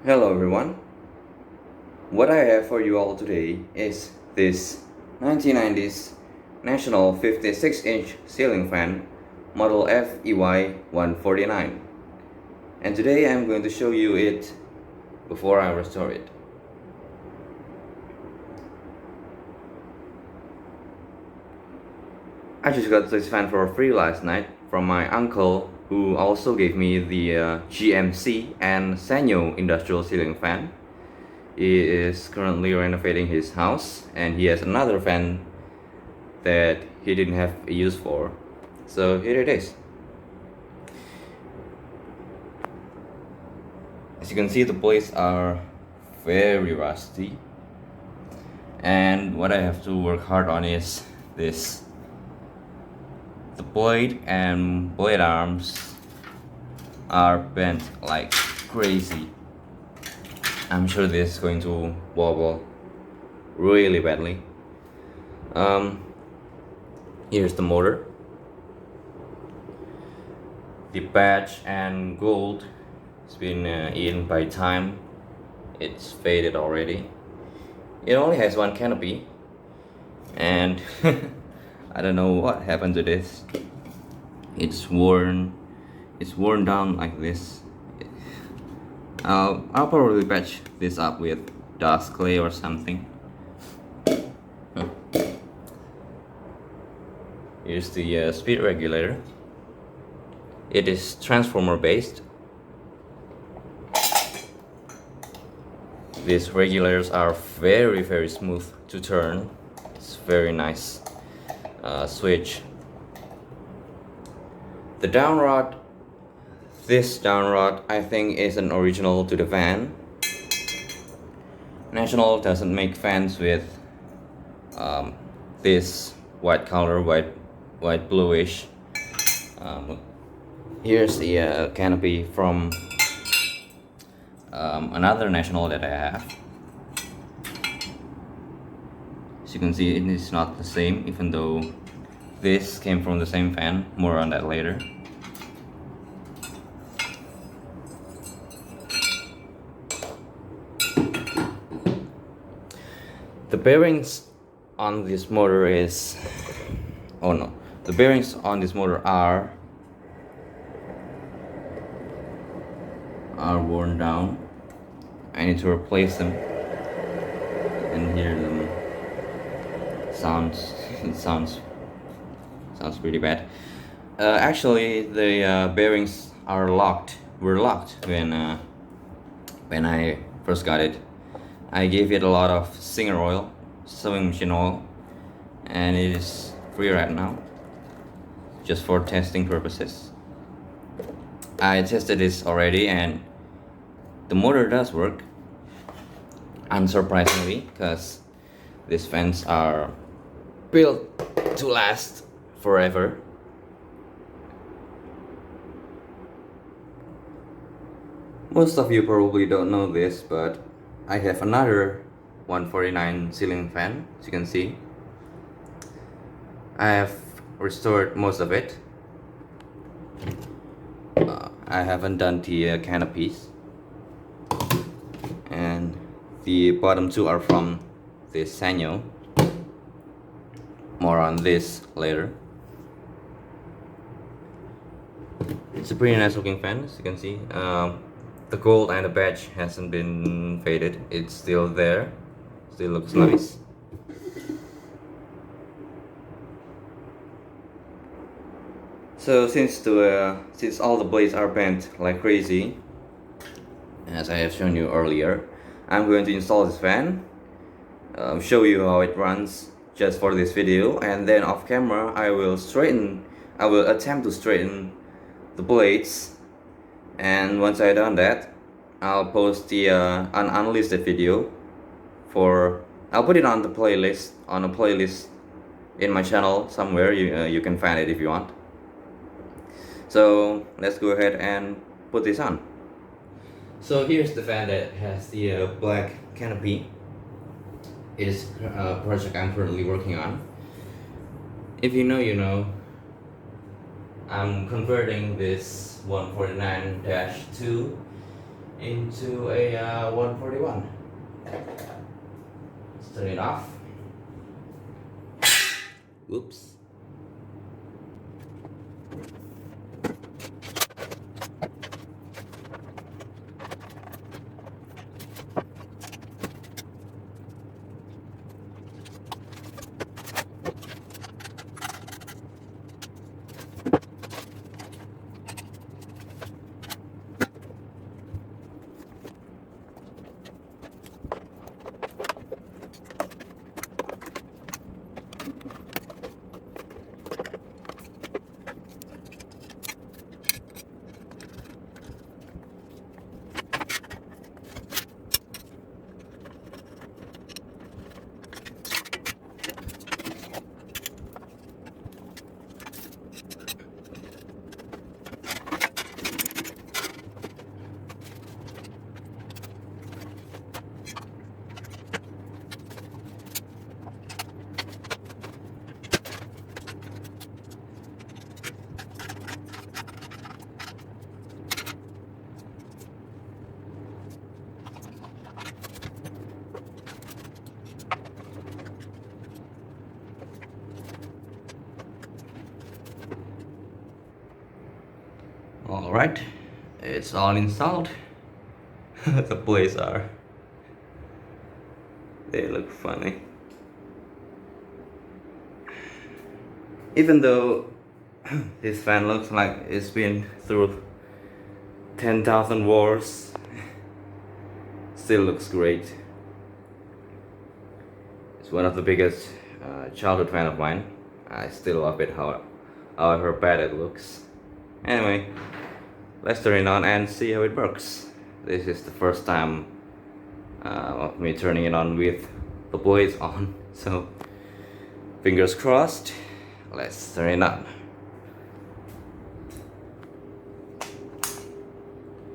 Hello everyone. What I have for you all today is this 1990s National 56-inch ceiling fan model FEY 149. And today I'm going to show you it before I restore it. I just got this fan for free last night from my uncle, who also gave me the GMC and Sanyo industrial ceiling fan. He is currently renovating his house and he has another fan that he didn't have a use for. So here it is. As you can see, the blades are very rusty, and what I have to work hard on is this. The blade and blade arms are bent like crazy. I'm sure this is going to wobble really badly. Here's the motor. The badge and gold has been eaten by time. It's faded already. It only has one canopy, and I don't know what happened to this. It's worn down like this. I'll probably patch this up with dust clay or something. Here's the speed regulator. It is transformer based. These regulators are very smooth to turn. It's very nice switch. The downrod. This downrod I think is an original to the fan. National doesn't make fans with this white color, white bluish. Here's the canopy from another National that I have. As you can see, it is not the same, even though this came from the same fan. More on that later. The bearings on this motor the bearings on this motor are worn down. I need to replace them, and hear them. It sounds pretty bad. Actually, the bearings were locked when I first got it. I gave it a lot of Singer oil, sewing machine oil, and it is free right now, just for testing purposes. I tested this already and the motor does work, unsurprisingly, because these fans are built to last forever. Most of you probably don't know this, but I have another 149 ceiling fan. As you can see, I have restored most of it. I haven't done the canopies, and the bottom two are from this Sanyo. More on this later. It's a pretty nice looking fan, as you can see. The gold and the badge hasn't been faded. It's still there. Still looks nice. So since all the blades are bent like crazy, as I have shown you earlier, I'm going to install this fan, show you how it runs just for this video, and then off camera I will attempt to straighten the blades. And once I've done that, I'll post the an unlisted video I'll put it on a playlist in my channel somewhere. You can find it if you want. So let's go ahead and put this on. So here's the fan that has the black canopy. It is a project I'm currently working on. If you know, you know. I'm converting this 149-2 into a 141. Let's turn it off. Oops. Alright, it's all installed. The blades they look funny. Even though this fan looks like it's been through 10,000 wars, still looks great. It's one of the biggest childhood fan of mine. I still love it, however bad it looks. Anyway, let's turn it on and see how it works. This is the first time of me turning it on with the blades on, so fingers crossed. Let's turn it on.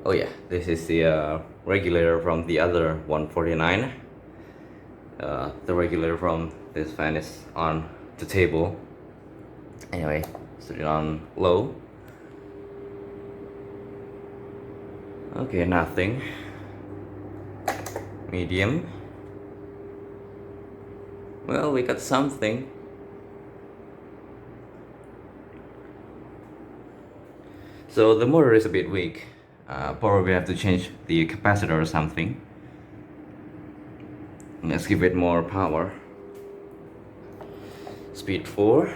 Oh yeah, this is the regulator from the other 149. The regulator from this fan is on the table. Anyway, set it on low. Okay, nothing. Medium. Well, we got something. So the motor is a bit weak. Probably have to change the capacitor or something. Let's give it more power. Speed 4.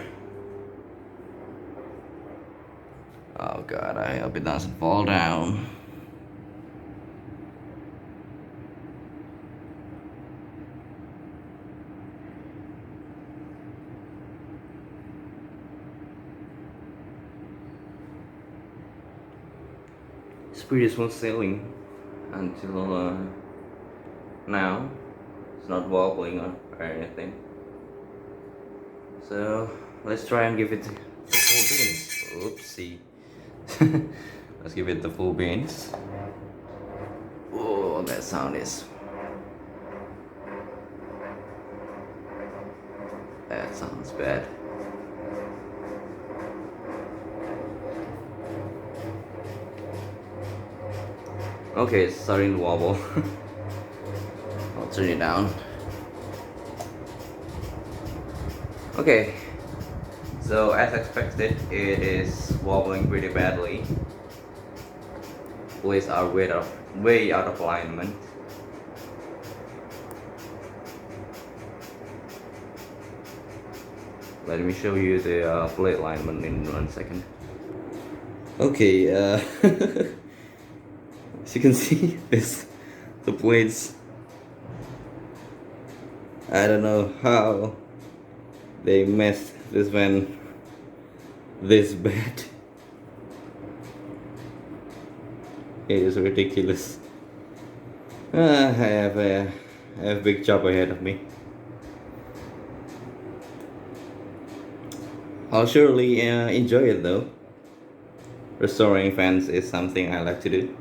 Oh god, I hope it doesn't fall down. It's pretty smooth sailing until now. It's not wobbling or anything. So let's try and give it the full beans. Oopsie. Let's give it the full beans. Oh, that sound is. That sounds bad. Okay, it's starting to wobble. I'll turn it down. Okay, so as expected, it is wobbling pretty badly. Blades are way out of alignment. Let me show you the blade alignment in 1 second. Okay, as you can see, the blades. I don't know how they messed this van this bad. It is ridiculous. I have a big job ahead of me. I'll surely enjoy it though. Restoring fans is something I like to do,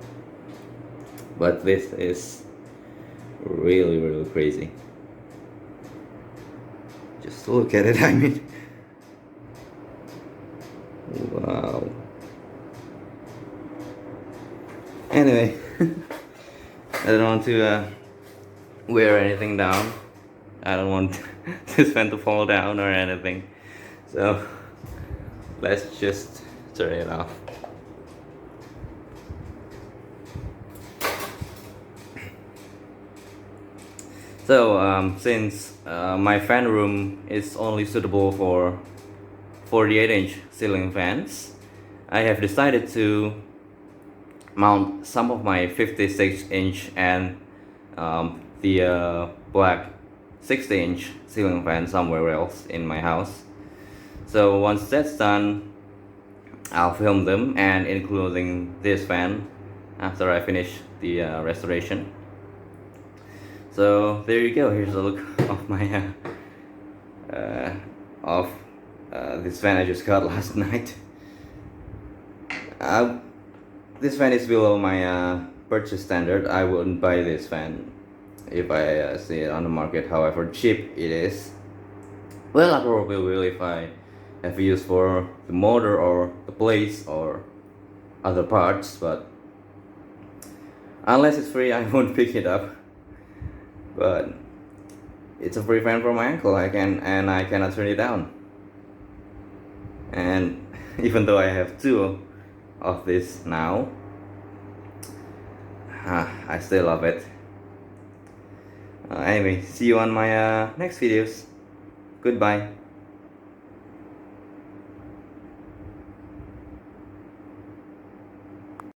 but this is really crazy. Just look at it, I mean, wow. Anyway, I don't want to wear anything down. I don't want this fan to fall down or anything. So let's just turn it off. So since my fan room is only suitable for 48-inch ceiling fans, I have decided to mount some of my 56-inch and the black 60-inch ceiling fan somewhere else in my house. So once that's done, I'll film them and including this fan after I finish the restoration. So there you go. Here's a look of my this fan I just got last night. This fan is below my purchase standard. I wouldn't buy this fan if I see it on the market. However cheap it is. Well, I probably will if I have use for the motor or the blades or other parts, but unless it's free, I won't pick it up. But it's a free fan from my uncle. I cannot turn it down. And even though I have two of this now, I still love it. Anyway, see you on my next videos. Goodbye.